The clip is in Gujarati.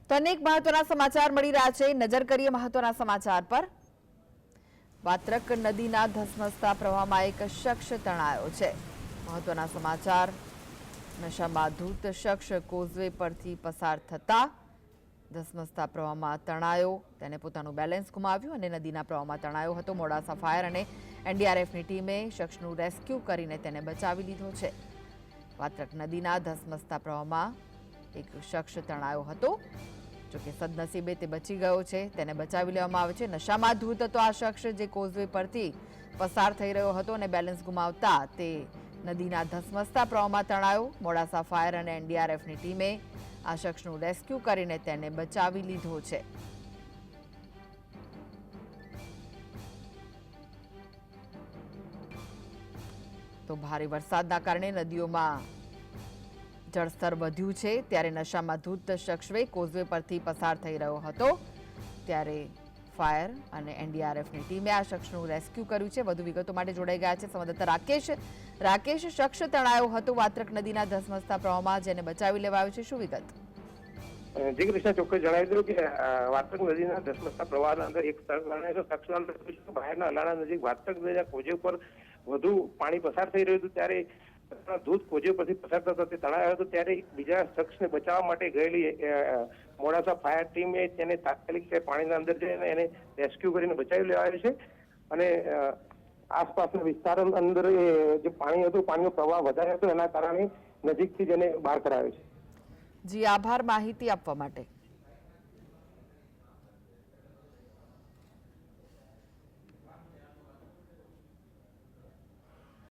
તો અનેક મહત્વના સમાચાર મળી રહ્યા છે। નજર કરીએ મહત્વના સમાચાર પર। વાત્રક નદીના ધસમસતા પ્રવાહમાં એક શખ્સ તણાયો છે। મહત્વના સમાચાર। નશામાં ધૂત શખ્સ કોઝવે પરથી પસાર થતા ધસમસતા પ્રવાહમાં તણાયો। તેને પોતાનું બેલેન્સ ગુમાવ્યું અને નદીના પ્રવાહમાં તણાયો હતો। મોડાસા ફાયર અને એનડીઆરએફની ટીમે શખ્સનું રેસ્ક્યુ કરીને તેને બચાવી લીધો છે। વાત્રક નદીના ધસમસતા પ્રવાહમાં એક શખ્સ તણાયો હતો। જોકે સદનસીબે તે બચી ગયો છે। તેને બચાવી લેવામાં આવે છે। નશામાં ધૂત હતો આ શખ્સ, જે કોઝવે પરથી પસાર થઈ રહ્યો હતો અને બેલેન્સ ગુમાવતા તે નદીના ધસમસતા પ્રવાહમાં તણાયો। મોડાસા ફાયર અને એનડીઆરએફની ટીમે આ શખ્સનું રેસ્ક્યુ કરીને તેને બચાવી લીધો છે। તો ભારે વરસાદના કારણે નદીઓમાં જળસ્તર વધ્યું છે। ત્યારે નશામાં ધૂત શખ્સ કોઝવે પરથી પસાર થઈ રહ્યો હતો ત્યારે ફાયર અને એનડીઆરએફની ટીમે આ શખ્સનું રેસ્ક્યુ કર્યું છે। વધુ વિગતો માટે જોડાઈ ગયા છે સંવાદદાતા રાકેશ। શખ્સ તણાયો હતો વાત્રક નદીના ધસમસતા પ્રવાહમાં, જેને બચાવી લેવાયો છે। શું વિગત? જી કૃષ્ણ, ચોક્કસ જણાવી દઉં કે વાત્રક નદીના ધસમસતા પ્રવાહના અંદર એક શખ્સ બહારના અલાણા નજીક વાત્રક નદીના કોઝવે પર વધુ પાણી પસાર થઈ રહ્યું હતું ત્યારે ધૂત કોઝવે પરથી પસાર થતો તે તણાયો હતો। ત્યારે બીજા શખ્સને બચાવવા માટે ગયેલી મોડાસા ફાયર ટીમે તેને તાત્કાલિક પાણીના અંદર જઈને એને રેસ્ક્યુ કરીને બચાવી લેવાયો છે અને આસપાસના વિસ્તાર અંદર જે પાણી હતું, પાણીનો પ્રવાહ વધારે હતો, એના કારણે નજીકથી જ એને બહાર કરાવ્યો છે। જી આભાર માહિતી આપવા માટે।